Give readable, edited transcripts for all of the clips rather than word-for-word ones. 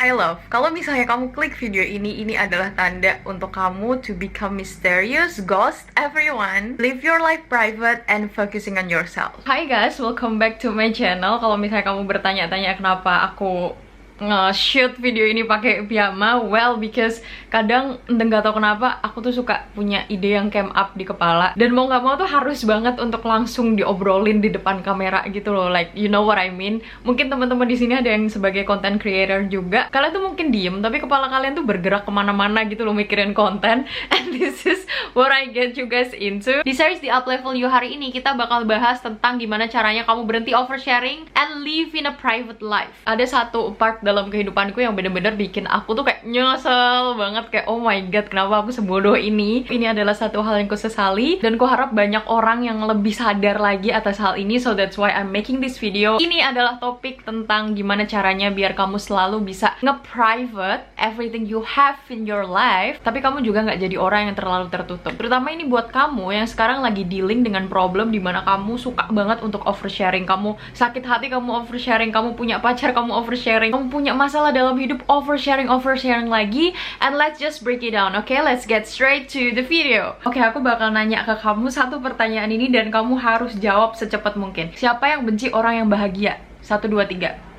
I love, kalau misalnya kamu klik video ini adalah tanda untuk kamu to become mysterious, ghost everyone, live your life private, and focusing on yourself. Hi guys, welcome back to my channel. Kalau misalnya kamu bertanya-tanya kenapa aku nge-shoot video ini pakai piyama, well because kadang nggak tahu kenapa aku tuh suka punya ide yang came up di kepala dan mau nggak mau tuh harus banget untuk langsung diobrolin di depan kamera gitu loh, like you know what I mean. Mungkin teman-teman di sini ada yang sebagai content creator juga, kalian tuh mungkin diem tapi kepala kalian tuh bergerak kemana-mana gitu loh mikirin konten, and this is what I get you guys into. Di series di Up Level You hari ini kita bakal bahas tentang gimana caranya kamu berhenti oversharing and live in a private life. Ada satu part dalam kehidupanku yang bener-bener bikin aku tuh kayak nyesel banget, kayak oh my god kenapa aku sebodoh ini. Ini adalah satu hal yang kusesali dan ku harap banyak orang yang lebih sadar lagi atas hal ini, so that's why I'm making this video. Ini adalah topik tentang gimana caranya biar kamu selalu bisa nge-private everything you have in your life, tapi kamu juga nggak jadi orang yang terlalu tertutup. Terutama ini buat kamu yang sekarang lagi dealing dengan problem dimana kamu suka banget untuk oversharing. Kamu sakit hati, kamu oversharing. Kamu punya pacar, kamu oversharing. Kamu punya masalah dalam hidup, oversharing lagi. And let's just break it down, okay? Let's get straight to the video. Oke, aku bakal nanya ke kamu satu pertanyaan ini dan kamu harus jawab secepat mungkin. Siapa yang benci orang yang bahagia? 1, 2, 3.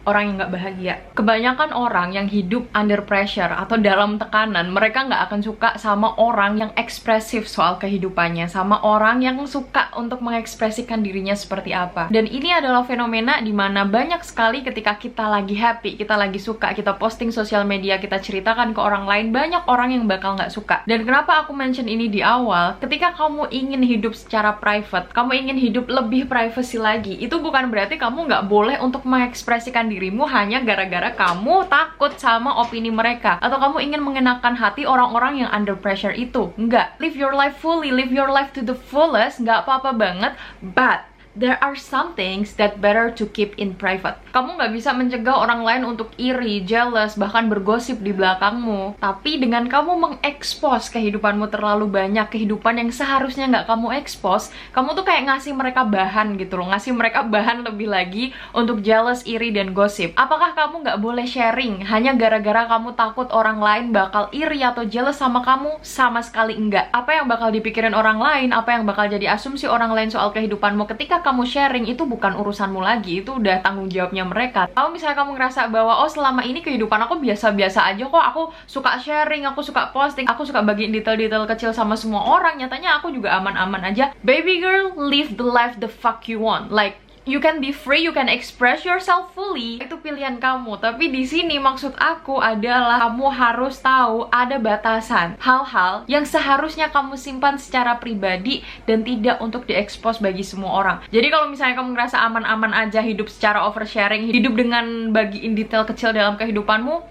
Orang yang nggak bahagia. Kebanyakan orang yang hidup under pressure atau dalam tekanan, mereka nggak akan suka sama orang yang ekspresif soal kehidupannya, sama orang yang suka untuk mengekspresikan dirinya seperti apa. Dan ini adalah fenomena dimana banyak sekali ketika kita lagi happy, kita lagi suka, kita posting sosial media, kita ceritakan ke orang lain, banyak orang yang bakal nggak suka. Dan kenapa aku mention ini di awal? Ketika kamu ingin hidup secara private, kamu ingin hidup lebih privacy lagi, itu bukan berarti kamu nggak boleh untuk mengekspresikan dirimu hanya gara-gara kamu takut sama opini mereka atau kamu ingin mengenakan hati orang-orang yang under pressure itu. Enggak, live your life fully, live your life to the fullest, nggak apa-apa banget, but there are some things that better to keep in private. Kamu nggak bisa mencegah orang lain untuk iri, jealous, bahkan bergosip di belakangmu. Tapi dengan kamu mengekspos kehidupanmu terlalu banyak, kehidupan yang seharusnya nggak kamu ekspos, kamu tuh kayak ngasih mereka bahan gitu loh, ngasih mereka bahan lebih lagi untuk jealous, iri, dan gosip. Apakah kamu nggak boleh sharing hanya gara-gara kamu takut orang lain bakal iri atau jealous sama kamu? Sama sekali enggak. Apa yang bakal dipikirin orang lain, apa yang bakal jadi asumsi orang lain soal kehidupanmu ketika kamu sharing itu bukan urusanmu lagi, itu udah tanggung jawabnya mereka. Kalau misalnya kamu ngerasa bahwa oh selama ini kehidupan aku biasa-biasa aja kok, aku suka sharing, aku suka posting, aku suka bagiin detail-detail kecil sama semua orang, nyatanya aku juga aman-aman aja. Baby girl, live the life the fuck you want. Like you can be free, you can express yourself fully. Itu pilihan kamu. Tapi di sini maksud aku adalah kamu harus tahu ada batasan. Hal-hal yang seharusnya kamu simpan secara pribadi dan tidak untuk diekspos bagi semua orang. Jadi kalau misalnya kamu ngerasa aman-aman aja hidup secara oversharing, hidup dengan bagiin detail kecil dalam kehidupanmu,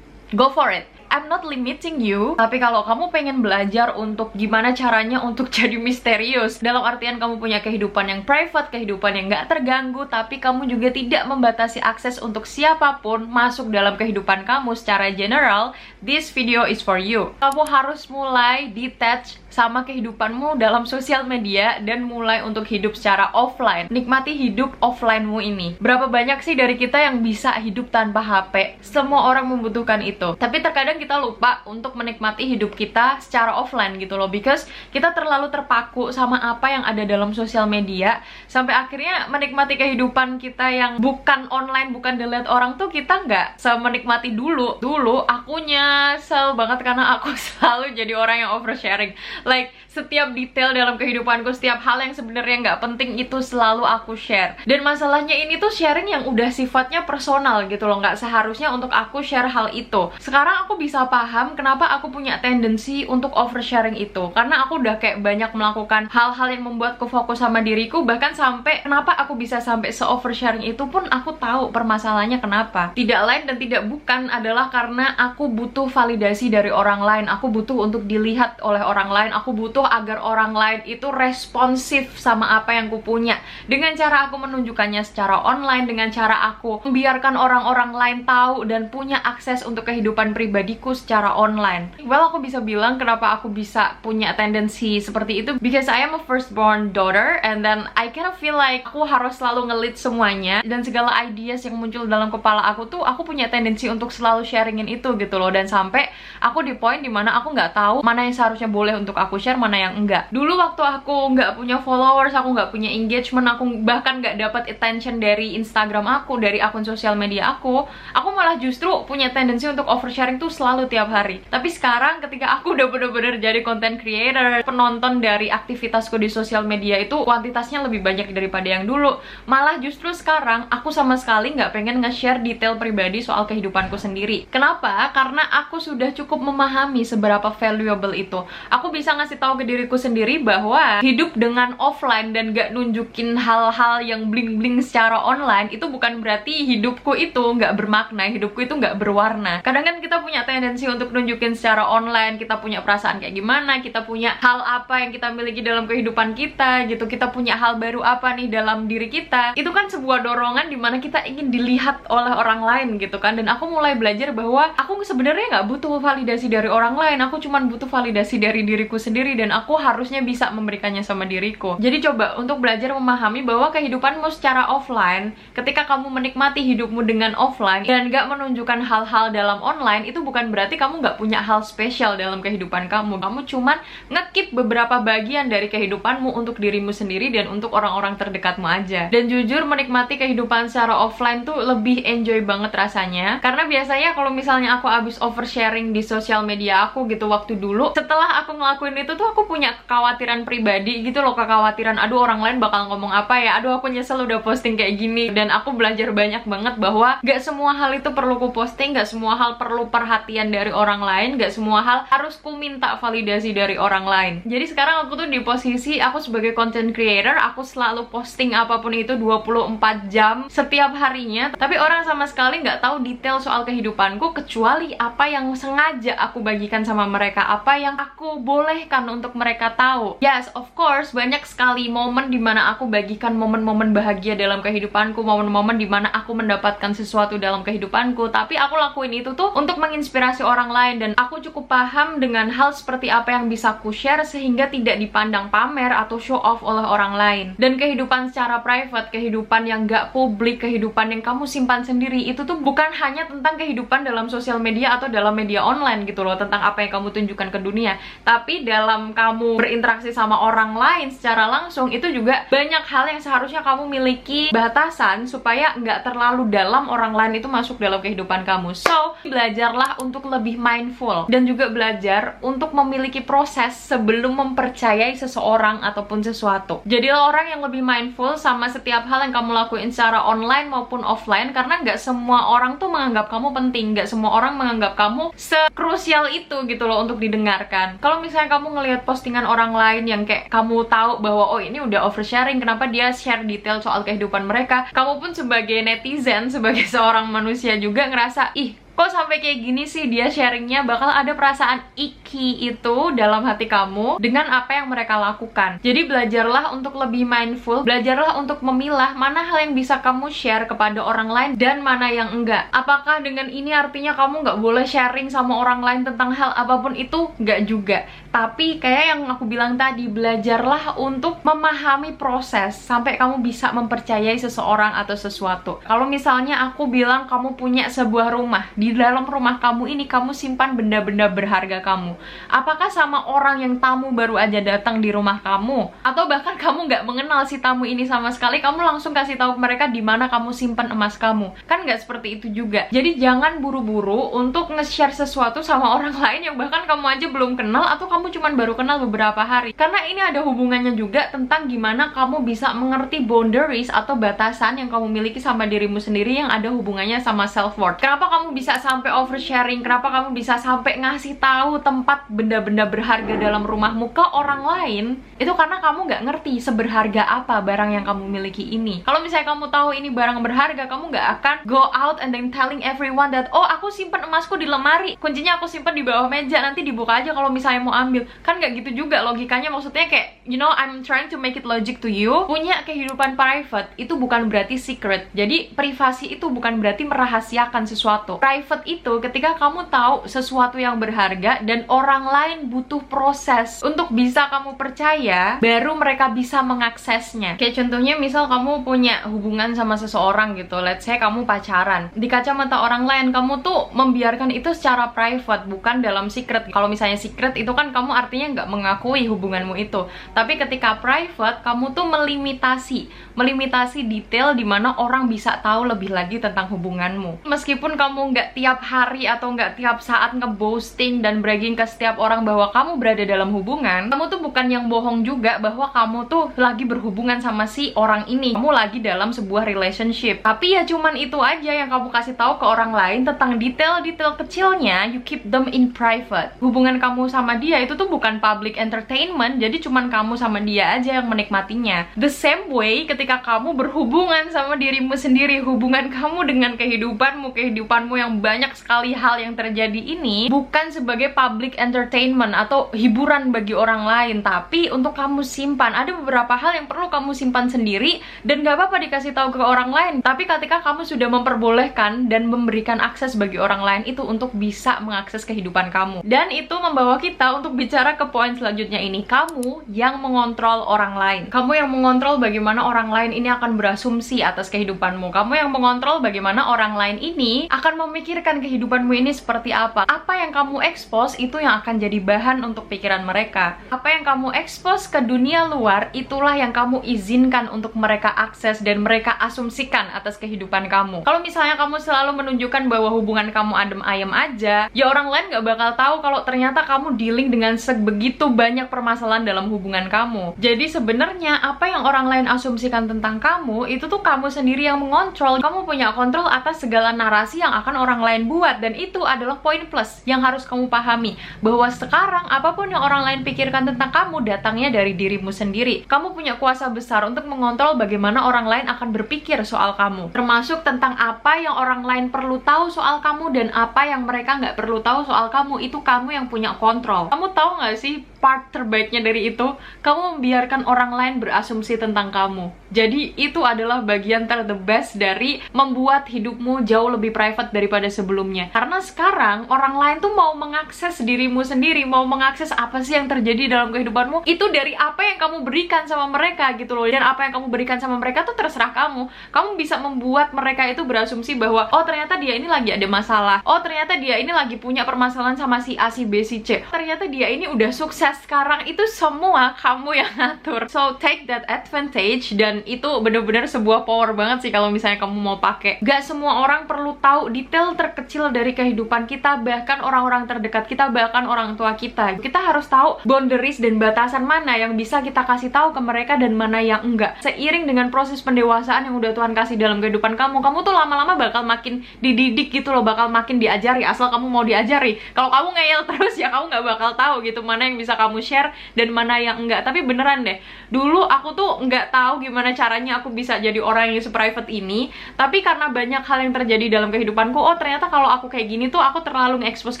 go for it. I'm not limiting you, tapi kalau kamu pengen belajar untuk gimana caranya untuk jadi misterius, dalam artian kamu punya kehidupan yang private, kehidupan yang nggak terganggu, tapi kamu juga tidak membatasi akses untuk siapapun masuk dalam kehidupan kamu secara general, this video is for you. Kamu harus mulai detach sama kehidupanmu dalam sosial media dan mulai untuk hidup secara offline. Nikmati hidup offline-mu ini. Berapa banyak sih dari kita yang bisa hidup tanpa HP? Semua orang membutuhkan itu. Tapi terkadang kita lupa untuk menikmati hidup kita secara offline gitu loh, because kita terlalu terpaku sama apa yang ada dalam sosial media sampai akhirnya menikmati kehidupan kita yang bukan online, bukan dilihat orang tuh kita nggak semenikmati dulu. Dulu aku nyesel banget karena aku selalu jadi orang yang oversharing. Like, setiap detail dalam kehidupanku, setiap hal yang sebenarnya nggak penting itu selalu aku share. Dan masalahnya ini tuh sharing yang udah sifatnya personal gitu loh, nggak seharusnya untuk aku share hal itu. Sekarang aku bisa paham kenapa aku punya tendensi untuk oversharing itu, karena aku udah kayak banyak melakukan hal-hal yang membuatku fokus sama diriku. Bahkan sampai kenapa aku bisa sampai se-oversharing itu pun aku tahu permasalahannya kenapa. Tidak lain dan tidak bukan adalah karena aku butuh validasi dari orang lain, aku butuh untuk dilihat oleh orang lain, aku butuh agar orang lain itu responsif sama apa yang ku punya. Dengan cara aku menunjukkannya secara online, dengan cara aku membiarkan orang-orang lain tahu dan punya akses untuk kehidupan pribadiku secara online. Well, aku bisa bilang kenapa aku bisa punya tendensi seperti itu, because I am a firstborn daughter, and then I kind of feel like aku harus selalu nge-lead semuanya, dan segala ideas yang muncul dalam kepala aku tuh, aku punya tendensi untuk selalu sharingin itu gitu loh. Dan sampai aku di poin dimana aku nggak tahu mana yang seharusnya boleh untuk aku share, mana yang enggak. Dulu waktu aku nggak punya followers, aku nggak punya engagement, aku bahkan nggak dapat attention dari Instagram aku, dari akun sosial media aku malah justru punya tendensi untuk oversharing tuh selalu tiap hari. Tapi sekarang ketika aku udah bener-bener jadi content creator, penonton dari aktivitasku di sosial media itu kuantitasnya lebih banyak daripada yang dulu. Malah justru sekarang aku sama sekali nggak pengen nge-share detail pribadi soal kehidupanku sendiri. Kenapa? Karena aku sudah cukup memahami seberapa valuable itu. Aku bisa ngasih tahu ke diriku sendiri bahwa hidup dengan offline dan gak nunjukin hal-hal yang bling-bling secara online itu bukan berarti hidupku itu nggak bermakna, hidupku itu nggak berwarna. Kadang kan kita punya tendensi untuk nunjukin secara online, kita punya perasaan kayak gimana, kita punya hal apa yang kita miliki dalam kehidupan kita gitu, kita punya hal baru apa nih dalam diri kita. Itu kan sebuah dorongan dimana kita ingin dilihat oleh orang lain gitu kan. Dan aku mulai belajar bahwa aku sebenarnya nggak butuh validasi dari orang lain, aku cuman butuh validasi dari diriku sendiri, dan aku harusnya bisa memberikannya sama diriku. Jadi coba untuk belajar memahami bahwa kehidupanmu secara offline, ketika kamu menikmati hidupmu dengan offline dan gak menunjukkan hal-hal dalam online, itu bukan berarti kamu gak punya hal spesial dalam kehidupan kamu. Kamu cuman nge-keep beberapa bagian dari kehidupanmu untuk dirimu sendiri dan untuk orang-orang terdekatmu aja. Dan jujur, menikmati kehidupan secara offline tuh lebih enjoy banget rasanya. Karena biasanya kalau misalnya aku abis oversharing di sosial media aku gitu waktu dulu, setelah aku ngelakuin itu tuh aku punya kekhawatiran pribadi gitu loh, kekhawatiran aduh orang lain bakal ngomong apa ya, aduh aku nyesel udah posting kayak gini. Dan aku belajar banyak banget bahwa gak semua hal itu perlu ku posting, gak semua hal perlu perhatian dari orang lain, gak semua hal harus ku minta validasi dari orang lain. Jadi sekarang aku tuh di posisi aku sebagai content creator, aku selalu posting apapun itu 24 jam setiap harinya, tapi orang sama sekali nggak tahu detail soal kehidupanku kecuali apa yang sengaja aku bagikan sama mereka, apa yang aku bolehkan untuk mereka tahu. Yes, of course, banyak sekali momen dimana aku bagikan momen-momen bahagia dalam kehidupanku, momen-momen dimana aku mendapatkan sesuatu dalam kehidupanku, tapi aku lakuin itu tuh untuk menginspirasi orang lain, dan aku cukup paham dengan hal seperti apa yang bisa aku share sehingga tidak dipandang pamer atau show off oleh orang lain. Dan kehidupan secara private, kehidupan yang gak publik, kehidupan yang kamu simpan sendiri, itu tuh bukan hanya tentang kehidupan dalam sosial media atau dalam media online gitu loh, tentang apa yang kamu tunjukkan ke dunia, tapi dalam kamu berinteraksi sama orang lain secara langsung, itu juga banyak hal yang seharusnya kamu miliki batasan supaya nggak terlalu dalam orang lain itu masuk dalam kehidupan kamu. So, belajarlah untuk lebih mindful dan juga belajar untuk memiliki proses sebelum mempercayai seseorang ataupun sesuatu. Jadilah orang yang lebih mindful sama setiap hal yang kamu lakuin secara online maupun offline, karena nggak semua orang tuh menganggap kamu penting, nggak semua orang menganggap kamu sekrusial itu gitu loh untuk didengarkan. Kalau misalnya kamu ngelihat postingan orang lain yang kayak kamu tahu bahwa oh ini udah oversharing, kenapa dia share detail soal kehidupan mereka, kamu pun sebagai netizen, sebagai seorang manusia juga ngerasa, ih kok sampai kayak gini sih dia sharingnya, bakal ada perasaan icky itu dalam hati kamu dengan apa yang mereka lakukan. Jadi belajarlah untuk lebih mindful, belajarlah untuk memilah mana hal yang bisa kamu share kepada orang lain dan mana yang enggak. Apakah dengan ini artinya kamu nggak boleh sharing sama orang lain tentang hal apapun itu? Nggak juga. Tapi kayak yang aku bilang tadi, belajarlah untuk memahami proses sampai kamu bisa mempercayai seseorang atau sesuatu. Kalau misalnya aku bilang kamu punya sebuah rumah, di dalam rumah kamu ini kamu simpan benda-benda berharga kamu. Apakah sama orang yang tamu baru aja datang di rumah kamu, atau bahkan kamu nggak mengenal si tamu ini sama sekali, kamu langsung kasih tahu ke mereka di mana kamu simpan emas kamu? Kan nggak seperti itu juga. Jadi jangan buru-buru untuk nge-share sesuatu sama orang lain yang bahkan kamu aja belum kenal atau kamu cuman baru kenal beberapa hari. Karena ini ada hubungannya juga tentang gimana kamu bisa mengerti boundaries atau batasan yang kamu miliki sama dirimu sendiri yang ada hubungannya sama self-worth. Kenapa kamu bisa bisa sampai oversharing, kenapa kamu bisa sampai ngasih tahu tempat benda-benda berharga dalam rumahmu ke orang lain, itu karena kamu nggak ngerti seberharga apa barang yang kamu miliki ini. Kalau misalnya kamu tahu ini barang berharga, kamu nggak akan go out and then telling everyone that, oh aku simpen emasku di lemari, kuncinya aku simpen di bawah meja, nanti dibuka aja kalau misalnya mau ambil. Kan nggak gitu juga logikanya. Maksudnya kayak, you know, I'm trying to make it logic to you. Punya kehidupan private itu bukan berarti secret. Jadi privasi itu bukan berarti merahasiakan sesuatu. Private itu ketika kamu tahu sesuatu yang berharga dan orang lain butuh proses untuk bisa kamu percaya, baru mereka bisa mengaksesnya. Kayak contohnya misal kamu punya hubungan sama seseorang gitu, let's say kamu pacaran. Di kacamata orang lain, kamu tuh membiarkan itu secara private, bukan dalam secret. Kalau misalnya secret itu kan kamu artinya nggak mengakui hubunganmu itu. Tapi ketika private, kamu tuh melimitasi detail di mana orang bisa tahu lebih lagi tentang hubunganmu. Meskipun kamu nggak tiap hari atau nggak tiap saat nge-boasting dan bragging ke setiap orang bahwa kamu berada dalam hubungan, kamu tuh bukan yang bohong juga bahwa kamu tuh lagi berhubungan sama si orang ini. Kamu lagi dalam sebuah relationship. Tapi ya cuman itu aja yang kamu kasih tahu ke orang lain tentang detail-detail kecilnya, you keep them in private. Hubungan kamu sama dia itu tuh bukan public entertainment, jadi cuman kamu sama dia aja yang menikmatinya. The same way ketika kamu berhubungan sama dirimu sendiri, hubungan kamu dengan kehidupanmu yang banyak sekali hal yang terjadi ini bukan sebagai public entertainment atau hiburan bagi orang lain, tapi untuk kamu simpan. Ada beberapa hal yang perlu kamu simpan sendiri dan gak apa-apa dikasih tahu ke orang lain. Tapi ketika kamu sudah memperbolehkan dan memberikan akses bagi orang lain itu untuk bisa mengakses kehidupan kamu. Dan itu membawa kita untuk bicara ke poin selanjutnya ini. Kamu yang mengontrol orang lain. Kamu yang mengontrol bagaimana orang lain ini akan berasumsi atas kehidupanmu. Kamu yang mengontrol bagaimana orang lain ini akan memikirkan kehidupanmu ini seperti apa. Apa yang kamu expose itu yang akan jadi bahan untuk pikiran mereka. Apa yang kamu expose ke dunia luar itulah yang kamu izinkan untuk mereka akses dan mereka asumsikan atas kehidupan kamu. Kalau misalnya kamu selalu menunjukkan bahwa hubungan kamu adem ayem aja, ya orang lain gak bakal tahu kalau ternyata kamu dealing dengan sebegitu banyak permasalahan dalam hubungan kamu. Jadi sebenarnya apa yang orang lain asumsikan tentang kamu itu tuh kamu sendiri yang mengontrol. Kamu punya kontrol atas segala narasi yang akan orang lain buat, dan itu adalah poin plus yang harus kamu pahami, bahwa sekarang apapun yang orang lain pikirkan tentang kamu datangnya dari dirimu sendiri. Kamu punya kuasa besar untuk mengontrol bagaimana orang lain akan berpikir soal kamu, termasuk tentang apa yang orang lain perlu tahu soal kamu dan apa yang mereka nggak perlu tahu soal kamu. Itu kamu yang punya kontrol. Kamu tahu nggak sih part terbaiknya dari itu? Kamu membiarkan orang lain berasumsi tentang kamu. Jadi itu adalah bagian the best dari membuat hidupmu jauh lebih private daripada sebelumnya. Karena sekarang orang lain tuh mau mengakses dirimu sendiri, mau mengakses apa sih yang terjadi dalam kehidupanmu itu dari apa yang kamu berikan sama mereka gitu loh. Dan apa yang kamu berikan sama mereka tuh terserah kamu. Kamu bisa membuat mereka itu berasumsi bahwa oh ternyata dia ini lagi ada masalah, oh ternyata dia ini lagi punya permasalahan sama si A, si B, si C, ternyata dia ini udah sukses sekarang. Itu semua kamu yang ngatur. So take that advantage, dan itu bener-bener sebuah power banget sih kalau misalnya kamu mau pakai. Gak semua orang perlu tahu detail terkecil dari kehidupan kita, bahkan orang-orang terdekat kita, bahkan orang tua kita. Kita harus tahu boundaries dan batasan mana yang bisa kita kasih tahu ke mereka dan mana yang enggak. Seiring dengan proses pendewasaan yang udah Tuhan kasih dalam kehidupan kamu, kamu tuh lama-lama bakal makin dididik gitu loh, bakal makin diajari, asal kamu mau diajari. Kalau kamu ngeyel terus ya kamu nggak bakal tahu gitu mana yang bisa kamu share dan mana yang enggak. Tapi beneran deh, dulu aku tuh nggak tahu gimana caranya aku bisa jadi orang yang se-private ini. Tapi karena banyak hal yang terjadi dalam kehidupanku, oh ternyata kalau aku kayak gini tuh aku terlalu nge-expose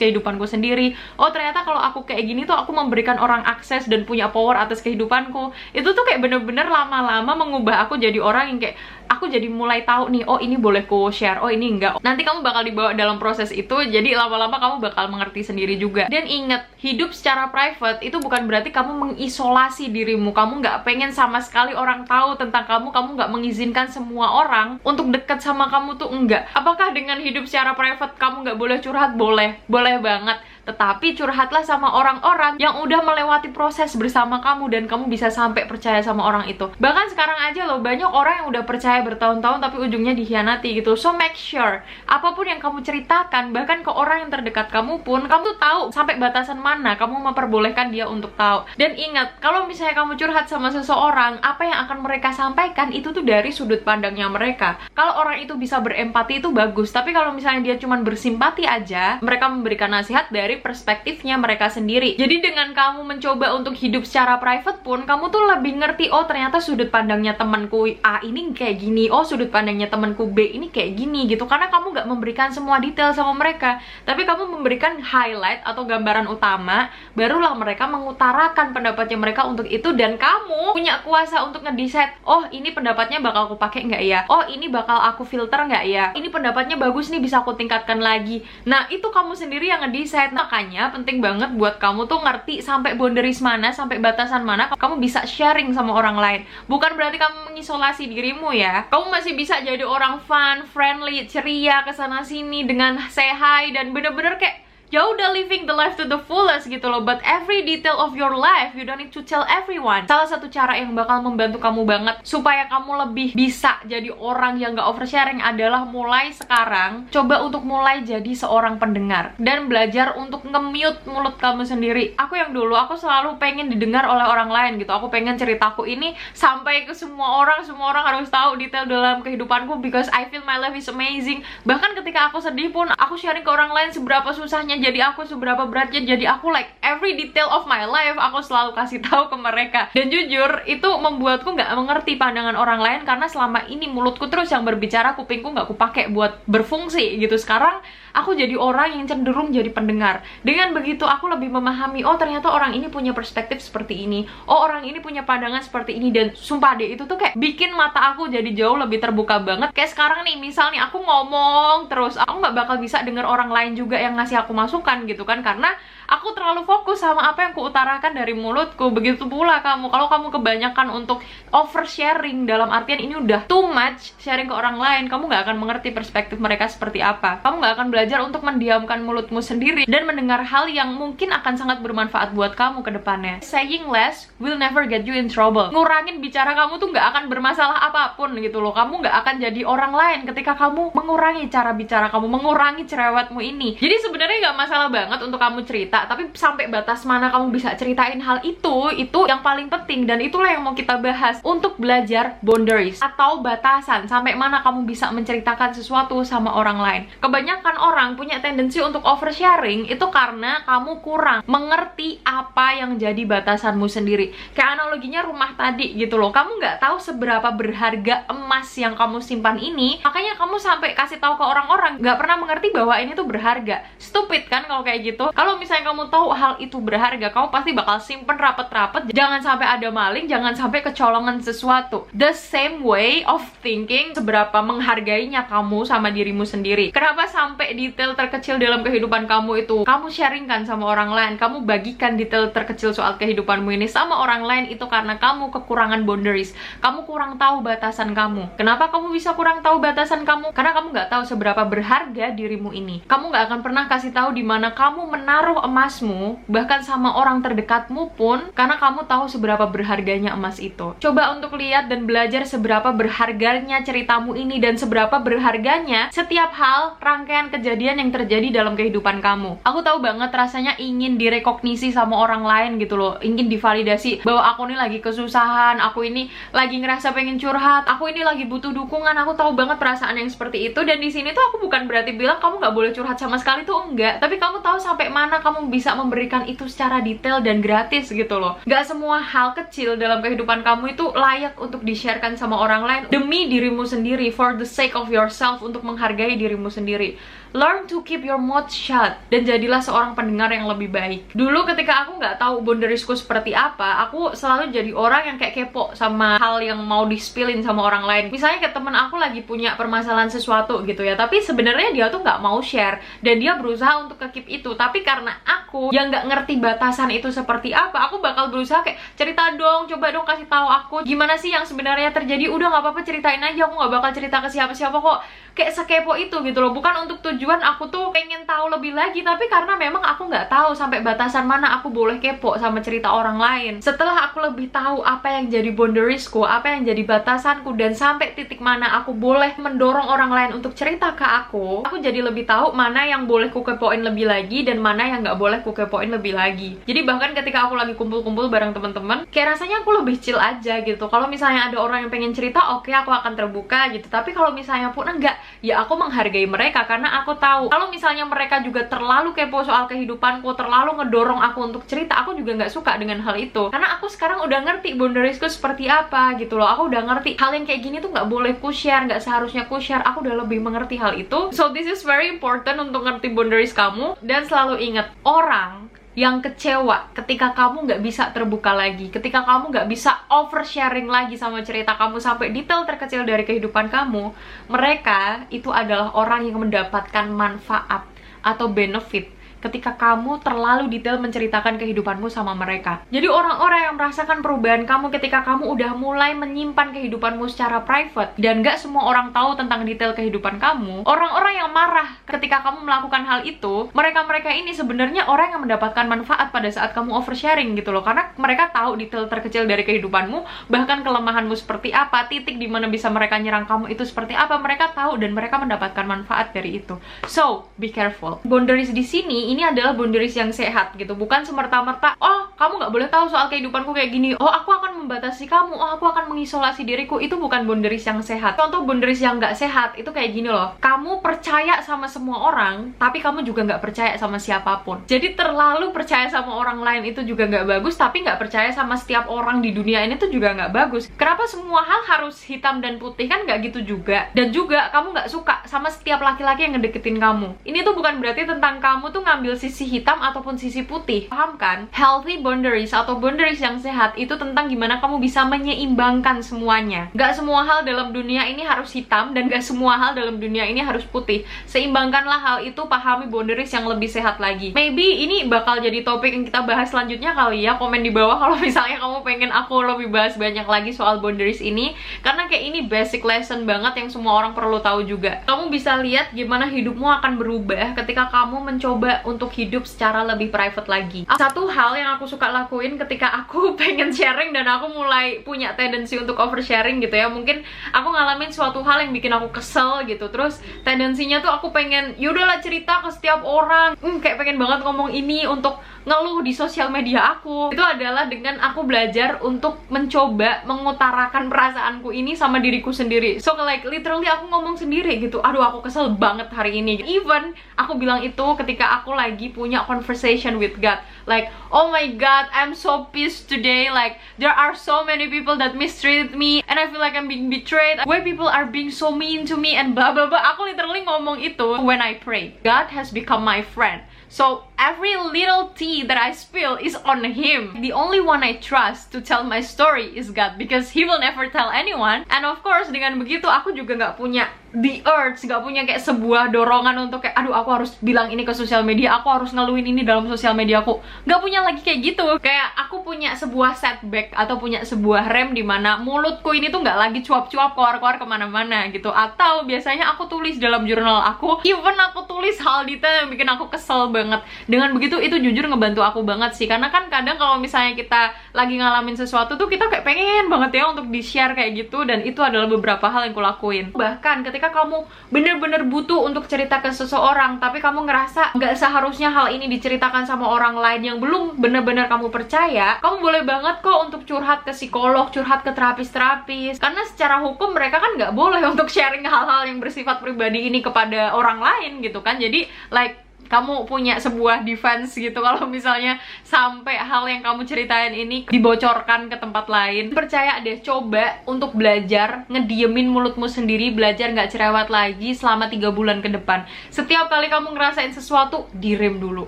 kehidupanku sendiri. Oh ternyata kalau aku kayak gini tuh aku memberikan orang akses dan punya power atas kehidupanku. Itu tuh kayak bener-bener lama-lama mengubah aku jadi orang yang kayak aku jadi mulai tahu nih, oh ini boleh ku share, oh ini enggak. Nanti kamu bakal dibawa dalam proses itu, jadi lama-lama kamu bakal mengerti sendiri juga. Dan ingat, hidup secara private itu bukan berarti kamu mengisolasi dirimu. Kamu nggak pengen sama sekali orang tahu tentang kamu, kamu nggak mengizinkan semua orang untuk dekat sama kamu tuh enggak. Apakah dengan hidup secara private kamu nggak boleh curhat? Boleh, boleh banget. tetapi curhatlah sama orang-orang yang udah melewati proses bersama kamu dan kamu bisa sampai percaya sama orang itu. Bahkan sekarang aja loh, banyak orang yang udah percaya bertahun-tahun tapi ujungnya dikhianati gitu. So make sure apapun yang kamu ceritakan, bahkan ke orang yang terdekat kamu pun, kamu tuh tahu sampai batasan mana kamu memperbolehkan dia untuk tahu. Dan ingat, kalau misalnya kamu curhat sama seseorang, apa yang akan mereka sampaikan itu tuh dari sudut pandangnya mereka. Kalau orang itu bisa berempati itu bagus, tapi kalau misalnya dia cuma bersimpati aja, mereka memberikan nasihat dari perspektifnya mereka sendiri. Jadi dengan kamu mencoba untuk hidup secara private pun, kamu tuh lebih ngerti, oh ternyata sudut pandangnya temanku A ini kayak gini, oh sudut pandangnya temanku B ini kayak gini gitu. Karena kamu nggak memberikan semua detail sama mereka, tapi kamu memberikan highlight atau gambaran utama, barulah mereka mengutarakan pendapatnya mereka untuk itu, dan kamu punya kuasa untuk ngedecide, oh ini pendapatnya bakal aku pakai nggak ya, oh ini bakal aku filter nggak ya, ini pendapatnya bagus nih bisa aku tingkatkan lagi. Nah itu kamu sendiri yang ngedecide. Makanya penting banget buat kamu tuh ngerti sampai boundaries mana, sampai batasan mana kamu bisa sharing sama orang lain. Bukan berarti kamu mengisolasi dirimu ya. Kamu masih bisa jadi orang fun, friendly, ceria, kesana sini dengan say hi, dan bener-bener kayak ya udah living the life to the fullest gitu loh. But every detail of your life you don't need to tell everyone. Salah satu cara yang bakal membantu kamu banget supaya kamu lebih bisa jadi orang yang gak oversharing adalah mulai sekarang coba untuk mulai jadi seorang pendengar dan belajar untuk nge-mute mulut kamu sendiri. Aku yang dulu, aku selalu pengen didengar oleh orang lain gitu. Aku pengen ceritaku ini sampai ke semua orang harus tahu detail dalam kehidupanku, because I feel my life is amazing. Bahkan ketika aku sedih pun, aku sharing ke orang lain seberapa susahnya jadi aku, seberapa beratnya jadi aku, like every detail of my life aku selalu kasih tahu ke mereka. Dan jujur itu membuatku nggak mengerti pandangan orang lain, karena selama ini mulutku terus yang berbicara, kupingku nggak kupakai buat berfungsi gitu. Sekarang aku jadi orang yang cenderung jadi pendengar. Dengan begitu aku lebih memahami, oh ternyata orang ini punya perspektif seperti ini, oh orang ini punya pandangan seperti ini. Dan sumpah deh, itu tuh kayak bikin mata aku jadi jauh lebih terbuka banget. Kayak sekarang nih, misalnya aku ngomong terus, aku nggak bakal bisa denger orang lain juga yang ngasih aku masukan gitu kan, karena aku terlalu fokus sama apa yang kuutarakan dari mulutku. Begitu pula kamu, kalau kamu kebanyakan untuk oversharing, dalam artian ini udah too much sharing ke orang lain, kamu nggak akan mengerti perspektif mereka seperti apa. Kamu nggak akan belajar untuk mendiamkan mulutmu sendiri dan mendengar hal yang mungkin akan sangat bermanfaat buat kamu ke depannya. Saying less will never get you in trouble. Ngurangin bicara kamu tuh nggak akan bermasalah apapun gitu loh. Kamu nggak akan jadi orang lain ketika kamu mengurangi cara bicara kamu, mengurangi cerewetmu ini. Jadi sebenarnya nggak masalah banget untuk kamu cerita, tapi sampai batas mana kamu bisa ceritain hal itu yang paling penting. Dan itulah yang mau kita bahas untuk belajar boundaries atau batasan, sampai mana kamu bisa menceritakan sesuatu sama orang lain. Kebanyakan orang punya tendensi untuk oversharing itu karena kamu kurang mengerti apa yang jadi batasanmu sendiri. Kayak analoginya rumah tadi gitu loh, kamu nggak tahu seberapa berharga emas yang kamu simpan ini, makanya kamu sampai kasih tahu ke orang-orang, nggak pernah mengerti bahwa ini tuh berharga. Stupid kan kalau kayak gitu. Kalau misalnya kamu tahu hal itu berharga, kamu pasti bakal simpen rapet-rapet, jangan sampai ada maling, jangan sampai kecolongan sesuatu. The same way of thinking, seberapa menghargainya kamu sama dirimu sendiri. Kenapa sampai detail terkecil dalam kehidupan kamu itu kamu sharingkan sama orang lain, kamu bagikan detail terkecil soal kehidupanmu ini sama orang lain, itu karena kamu kekurangan boundaries. Kamu kurang tahu batasan kamu. Kenapa kamu bisa kurang tahu batasan kamu? Karena kamu nggak tahu seberapa berharga dirimu ini. Kamu nggak akan pernah kasih tahu di mana kamu menaruh emasmu, bahkan sama orang terdekatmu pun, karena kamu tahu seberapa berharganya emas itu. Coba untuk lihat dan belajar seberapa berharganya ceritamu ini dan seberapa berharganya setiap hal, rangkaian kejadian yang terjadi dalam kehidupan kamu. Aku tahu banget rasanya ingin direkognisi sama orang lain gitu loh, ingin divalidasi bahwa aku ini lagi kesusahan, aku ini lagi ngerasa pengen curhat, aku ini lagi butuh dukungan. Aku tahu banget perasaan yang seperti itu, dan di sini tuh aku bukan berarti bilang kamu nggak boleh curhat sama sekali, tuh enggak. Tapi kamu tahu sampai mana kamu bisa memberikan itu secara detail dan gratis gitu loh. Nggak semua hal kecil dalam kehidupan kamu itu layak untuk di-sharekan sama orang lain demi dirimu sendiri, for the sake of yourself, untuk menghargai dirimu sendiri. Learn to keep your mouth shut dan jadilah seorang pendengar yang lebih baik. Dulu ketika aku nggak tahu boundariesku seperti apa, aku selalu jadi orang yang kayak kepo sama hal yang mau di-spillin sama orang lain. Misalnya ke temen aku lagi punya permasalahan sesuatu gitu ya, tapi sebenarnya dia tuh nggak mau share dan dia berusaha untuk keep itu. Tapi karena aku yang nggak ngerti batasan itu seperti apa, aku bakal berusaha kayak cerita dong, coba dong kasih tahu aku gimana sih yang sebenarnya terjadi. Udah nggak apa-apa, ceritain aja, aku nggak bakal cerita ke siapa-siapa kok. kayak sekepo itu gitu loh. Bukan untuk tujuan aku tuh pengen tahu lebih lagi, tapi karena memang aku nggak tahu sampai batasan mana aku boleh kepo sama cerita orang lain. Setelah aku lebih tahu apa yang jadi boundariesku, apa yang jadi batasanku, dan sampai titik mana aku boleh mendorong orang lain untuk cerita ke aku jadi lebih tahu mana yang boleh ku kepoin lebih lagi dan mana yang nggak boleh ku kepoin lebih lagi. Jadi bahkan ketika aku lagi kumpul-kumpul bareng teman-teman, kayak rasanya aku lebih chill aja gitu. Kalau misalnya ada orang yang pengen cerita, oke, aku akan terbuka gitu. Tapi kalau misalnya pun enggak, ya aku menghargai mereka karena aku tahu kalau misalnya mereka juga terlalu kepo soal kehidupanku, terlalu ngedorong aku untuk cerita, aku juga nggak suka dengan hal itu. Karena aku sekarang udah ngerti boundariesku seperti apa gitu loh. Aku udah ngerti hal yang kayak gini tuh nggak boleh ku share, nggak seharusnya ku share. Aku udah lebih mengerti hal itu. So this is very important untuk ngerti boundaries kamu. Dan selalu ingat, orang yang kecewa ketika kamu nggak bisa terbuka lagi, ketika kamu nggak bisa oversharing lagi sama cerita kamu sampai detail terkecil dari kehidupan kamu, mereka itu adalah orang yang mendapatkan manfaat atau benefit ketika kamu terlalu detail menceritakan kehidupanmu sama mereka. Jadi orang-orang yang merasakan perubahan kamu ketika kamu udah mulai menyimpan kehidupanmu secara private dan gak semua orang tahu tentang detail kehidupan kamu, orang-orang yang marah ketika kamu melakukan hal itu, mereka-mereka ini sebenarnya orang yang mendapatkan manfaat pada saat kamu oversharing gitu loh. Karena mereka tahu detail terkecil dari kehidupanmu, bahkan kelemahanmu seperti apa, titik dimana bisa mereka nyerang kamu itu seperti apa, mereka tahu dan mereka mendapatkan manfaat dari itu. So, be careful. Boundaries di sini ini adalah boundaries yang sehat gitu, bukan semerta-merta, oh kamu nggak boleh tahu soal kehidupanku kayak gini, oh aku akan membatasi kamu, oh aku akan mengisolasi diriku. Itu bukan boundaries yang sehat. Contoh boundaries yang nggak sehat itu kayak gini loh, kamu percaya sama semua orang tapi kamu juga nggak percaya sama siapapun. Jadi terlalu percaya sama orang lain itu juga nggak bagus, tapi nggak percaya sama setiap orang di dunia ini tuh juga nggak bagus. Kenapa semua hal harus hitam dan putih? Kan nggak gitu juga. Dan juga kamu nggak suka sama setiap laki-laki yang ngedeketin kamu. Ini tuh bukan berarti tentang kamu tuh ngambil sisi hitam ataupun sisi putih. Paham kan? Healthy boundaries atau boundaries yang sehat itu tentang gimana kamu bisa menyeimbangkan semuanya. Gak semua hal dalam dunia ini harus hitam dan gak semua hal dalam dunia ini harus putih. Seimbangkanlah hal itu, pahami boundaries yang lebih sehat lagi. Maybe ini bakal jadi topik yang kita bahas selanjutnya kali ya. Komen di bawah kalau misalnya kamu pengen aku lebih bahas banyak lagi soal boundaries ini, karena kayak ini basic lesson banget yang semua orang perlu tahu juga. Kamu bisa lihat gimana hidupmu akan berubah ketika kamu mencoba untuk hidup secara lebih private lagi. Satu hal yang aku suka lakuin ketika aku pengen sharing dan aku mulai punya tendensi untuk oversharing gitu ya, mungkin aku ngalamin suatu hal yang bikin aku kesel gitu, terus tendensinya tuh aku pengen yaudahlah cerita ke setiap orang, kayak pengen banget ngomong ini untuk ngeluh di sosial media aku. Itu adalah dengan aku belajar untuk mencoba mengutarakan perasaanku ini sama diriku sendiri. So like literally aku ngomong sendiri gitu, aduh aku kesel banget hari ini. Even aku bilang itu ketika aku lagi punya conversation with God, like oh my God, I'm so pissed today, like there are so many people that mistreated me and I feel like I'm being betrayed, why people are being so mean to me and blah blah blah. Aku literally ngomong itu when I pray. God has become my friend. So every little tea that I spill is on him. The only one I trust to tell my story is God, because he will never tell anyone. And of course dengan begitu aku juga nggak punya the urge, nggak punya kayak sebuah dorongan untuk kayak aduh aku harus bilang ini ke sosial media, aku harus ngeluhin ini dalam sosial media aku. Nggak punya lagi kayak gitu. Kayak aku punya sebuah setback atau punya sebuah rem di mana mulutku ini tuh nggak lagi cuap-cuap keluar-keluar kemana-mana gitu. Atau biasanya aku tulis dalam jurnal aku, even aku tulis hal detail yang bikin aku kesel banget. Dengan begitu itu jujur ngebantu aku banget sih, karena kan kadang kalau misalnya kita lagi ngalamin sesuatu tuh kita kayak pengen banget ya untuk di-share kayak gitu, dan itu adalah beberapa hal yang aku lakuin. Bahkan ketika kamu bener-bener butuh untuk cerita ke seseorang tapi kamu ngerasa nggak seharusnya hal ini diceritakan sama orang lain yang belum bener-bener kamu percaya, kamu boleh banget kok untuk curhat ke psikolog, curhat ke terapis-terapis, karena secara hukum mereka kan nggak boleh untuk sharing hal-hal yang bersifat pribadi ini kepada orang lain gitu kan. Jadi like kamu punya sebuah defense gitu kalau misalnya sampai hal yang kamu ceritain ini dibocorkan ke tempat lain. Percaya deh, coba untuk belajar ngediemin mulutmu sendiri, belajar nggak cerewet lagi selama 3 bulan ke depan. Setiap kali kamu ngerasain sesuatu, direm dulu,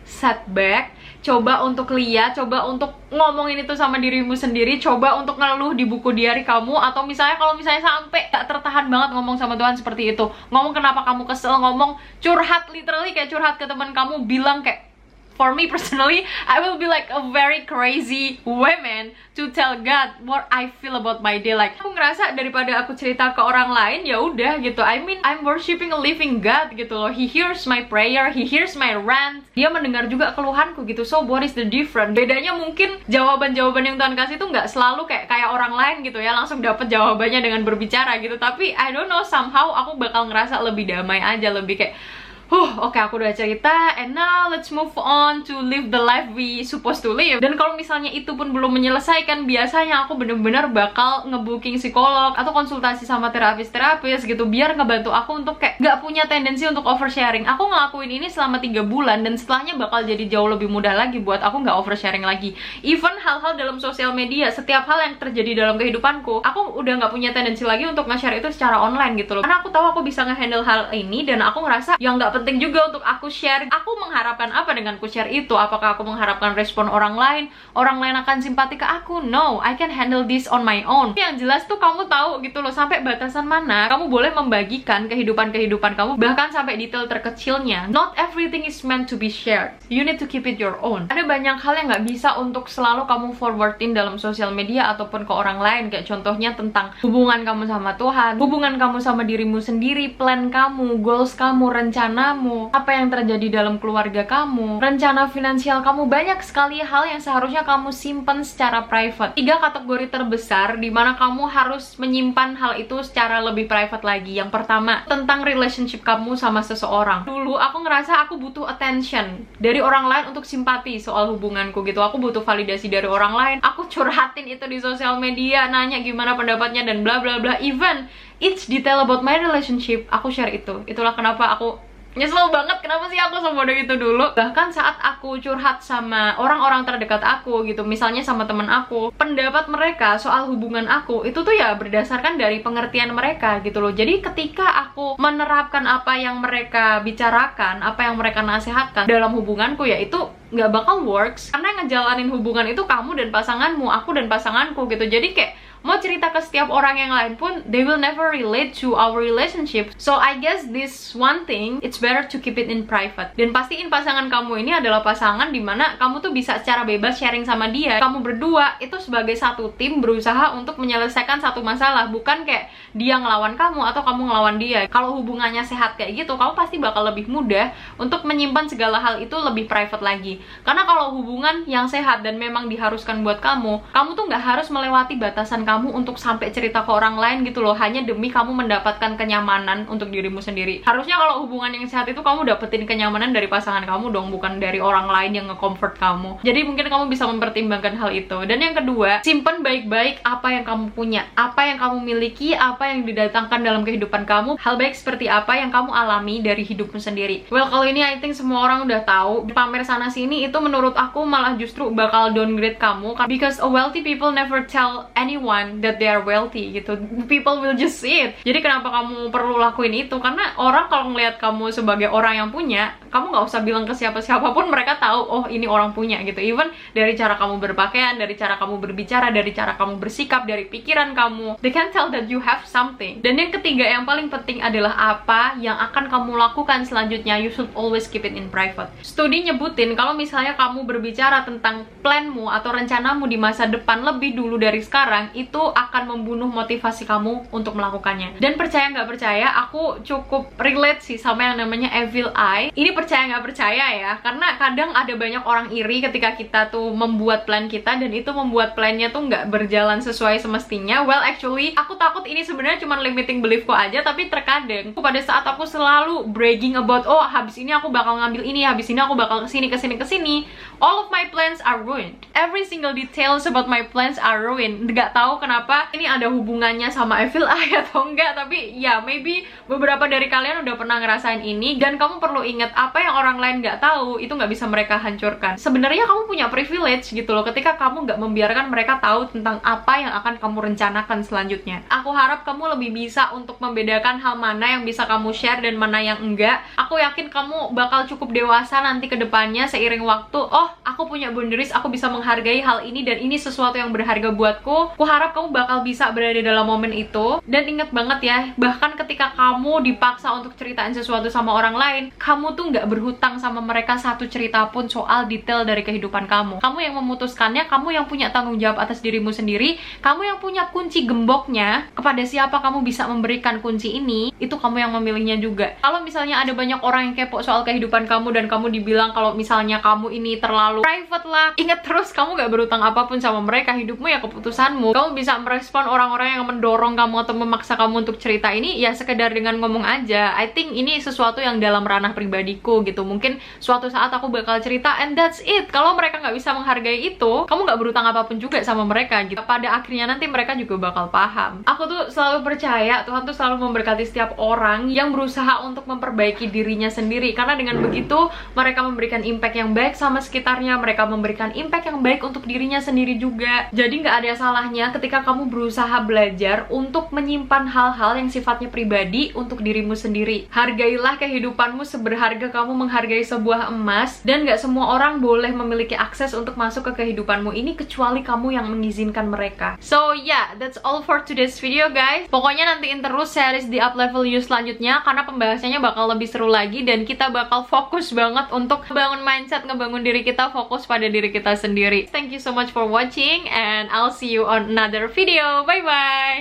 setback, coba untuk lihat, coba untuk ngomongin itu sama dirimu sendiri, coba untuk ngeluh di buku diary kamu, atau misalnya kalau misalnya sampai gak tertahan banget ngomong sama Tuhan seperti itu, ngomong kenapa kamu kesel, ngomong curhat, literally kayak curhat ke teman kamu, bilang kayak for me personally, I will be like a very crazy woman to tell God what I feel about my day. Like, aku ngerasa daripada aku cerita ke orang lain, ya udah gitu. I mean, I'm worshiping a living God gitu loh. He hears my prayer, he hears my rant. Dia mendengar juga keluhanku gitu. So what is the difference? Bedanya mungkin jawaban-jawaban yang Tuhan kasih tuh nggak selalu kayak orang lain gitu ya, langsung dapet jawabannya dengan berbicara gitu. Tapi I don't know, somehow aku bakal ngerasa lebih damai aja, lebih kayak oke, aku udah cerita, and now let's move on to live the life we supposed to live. Dan kalau misalnya itu pun belum menyelesaikan, biasanya aku bener-bener bakal ngebooking psikolog atau konsultasi sama terapis gitu, biar ngebantu aku untuk kayak gak punya tendensi untuk oversharing. Aku ngelakuin ini selama 3 bulan, dan setelahnya bakal jadi jauh lebih mudah lagi buat aku gak oversharing lagi. Even hal-hal dalam sosial media, setiap hal yang terjadi dalam kehidupanku, aku udah gak punya tendensi lagi untuk nge-share itu secara online gitu loh. Karena aku tahu aku bisa nge-handle hal ini, dan aku ngerasa yang gak penting juga untuk aku share. Aku mengharapkan apa dengan ku share itu? Apakah aku mengharapkan respon orang lain? Orang lain akan simpati ke aku? No, I can handle this on my own. Yang jelas tuh kamu tahu gitu loh, sampai batasan mana kamu boleh membagikan kehidupan kamu, bahkan sampai detail terkecilnya. Not everything is meant to be shared. You need to keep it your own. Ada banyak hal yang nggak bisa untuk selalu kamu forwardin dalam sosial media ataupun ke orang lain. Kayak contohnya tentang hubungan kamu sama Tuhan, hubungan kamu sama dirimu sendiri, plan kamu, goals kamu, rencanamu, apa yang terjadi dalam keluarga kamu, rencana finansial kamu. Banyak sekali hal yang seharusnya kamu simpan secara private. 3 kategori terbesar di mana kamu harus menyimpan hal itu secara lebih private lagi. Yang pertama, tentang relationship kamu sama seseorang. Dulu aku ngerasa aku butuh attention dari orang lain untuk simpati soal hubunganku gitu. Aku butuh validasi dari orang lain. Aku curhatin itu di sosial media, nanya gimana pendapatnya dan bla bla bla. Even each detail about my relationship, aku share itu. Itulah kenapa aku nyesel banget, kenapa sih aku sebodoh itu dulu. Bahkan saat aku curhat sama orang-orang terdekat aku gitu, misalnya sama temen aku, pendapat mereka soal hubungan aku itu tuh ya berdasarkan dari pengertian mereka gitu loh. Jadi ketika aku menerapkan apa yang mereka bicarakan, apa yang mereka nasihatkan dalam hubunganku, ya itu nggak bakal works. Karena ngejalanin hubungan itu kamu dan pasanganmu, aku dan pasanganku gitu. Jadi kayak mau cerita ke setiap orang yang lain pun, they will never relate to our relationship. So I guess this one thing, it's better to keep it in private. Dan pastiin pasangan kamu ini adalah pasangan dimana kamu tuh bisa secara bebas sharing sama dia. Kamu berdua itu sebagai satu tim berusaha untuk menyelesaikan satu masalah, bukan kayak dia ngelawan kamu atau kamu ngelawan dia. Kalau hubungannya sehat kayak gitu, kamu pasti bakal lebih mudah untuk menyimpan segala hal itu lebih private lagi. Karena kalau hubungan yang sehat dan memang diharuskan buat kamu tuh nggak harus melewati batasan kamu untuk sampai cerita ke orang lain gitu loh, hanya demi kamu mendapatkan kenyamanan untuk dirimu sendiri. Harusnya kalau hubungan yang sehat itu kamu dapetin kenyamanan dari pasangan kamu dong, bukan dari orang lain yang nge-comfort kamu. Jadi mungkin kamu bisa mempertimbangkan hal itu. Dan yang kedua, simpen baik-baik apa yang kamu punya, apa yang kamu miliki, apa yang didatangkan dalam kehidupan kamu, hal baik seperti apa yang kamu alami dari hidupmu sendiri. Well, kalau ini I think semua orang udah tahu. Pamer sana sini itu menurut aku malah justru bakal downgrade kamu, because a wealthy people never tell anyone that they are wealthy gitu. People will just see it. Jadi kenapa kamu perlu lakuin itu? Karena orang kalau ngelihat kamu sebagai orang yang punya, kamu nggak usah bilang ke siapa-siapa pun, mereka tahu, oh ini orang punya gitu. Even dari cara kamu berpakaian, dari cara kamu berbicara, dari cara kamu bersikap, dari pikiran kamu, they can tell that you have something. Dan yang ketiga yang paling penting adalah apa yang akan kamu lakukan selanjutnya. You should always keep it in private. Studi nyebutin kalau misalnya kamu berbicara tentang planmu atau rencanamu di masa depan lebih dulu dari sekarang, itu akan membunuh motivasi kamu untuk melakukannya. Dan percaya nggak percaya, aku cukup relate sih sama yang namanya evil eye. Ini percaya nggak percaya ya, karena kadang ada banyak orang iri ketika kita tuh membuat plan kita dan itu membuat plannya tuh nggak berjalan sesuai semestinya. Well, actually aku takut ini sebenarnya cuma limiting beliefku aja, tapi terkadang pada saat aku selalu bragging about, oh habis ini aku bakal ngambil ini, habis ini aku bakal kesini, all of my plans are ruined. Every single details about my plans are ruined. Nggak tahu kenapa ini ada hubungannya sama evil eye atau enggak, tapi ya maybe beberapa dari kalian udah pernah ngerasain ini. Dan kamu perlu ingat, apa yang orang lain nggak tahu itu nggak bisa mereka hancurkan. Sebenarnya kamu punya privilege gitu loh, ketika kamu nggak membiarkan mereka tahu tentang apa yang akan kamu rencanakan selanjutnya. Aku harap kamu lebih bisa untuk membedakan hal mana yang bisa kamu share dan mana yang enggak. Aku yakin kamu bakal cukup dewasa nanti ke depannya seiring waktu. Oh, aku punya boundaries, aku bisa menghargai hal ini dan ini sesuatu yang berharga buatku. Aku harap kamu bakal bisa berada dalam momen itu. Dan ingat banget ya, bahkan ketika kamu dipaksa untuk ceritain sesuatu sama orang lain, kamu tuh nggak nggak berhutang sama mereka satu cerita pun soal detail dari kehidupan kamu. Kamu yang memutuskannya, kamu yang punya tanggung jawab atas dirimu sendiri, kamu yang punya kunci gemboknya. Kepada siapa kamu bisa memberikan kunci ini, itu kamu yang memilihnya juga. Kalau misalnya ada banyak orang yang kepo soal kehidupan kamu dan kamu dibilang kalau misalnya kamu ini terlalu private lah, ingat terus kamu gak berutang apapun sama mereka. Hidupmu ya keputusanmu. Kamu bisa merespon orang-orang yang mendorong kamu atau memaksa kamu untuk cerita ini ya sekedar dengan ngomong aja. I think ini sesuatu yang dalam ranah pribadiku gitu. Mungkin suatu saat aku bakal cerita and that's it. Kalau mereka nggak bisa menghargai itu, kamu nggak berutang apapun juga sama mereka gitu. Pada akhirnya nanti mereka juga bakal paham. Aku tuh selalu percaya Tuhan tuh selalu memberkati setiap orang yang berusaha untuk memperbaiki dirinya sendiri, karena dengan begitu mereka memberikan impact yang baik sama sekitarnya, mereka memberikan impact yang baik untuk dirinya sendiri juga. Jadi nggak ada salahnya ketika kamu berusaha belajar untuk menyimpan hal-hal yang sifatnya pribadi untuk dirimu sendiri. Hargailah kehidupanmu seberharga kamu menghargai sebuah emas, dan nggak semua orang boleh memiliki akses untuk masuk ke kehidupanmu ini kecuali kamu yang mengizinkan mereka. So yeah, that's all for today's video guys. Pokoknya nantiin terus series di Up Level You selanjutnya, karena pembahasannya bakal lebih seru lagi dan kita bakal fokus banget untuk ngebangun mindset, ngebangun diri kita, fokus pada diri kita sendiri. Thank you so much for watching and I'll see you on another video. Bye bye.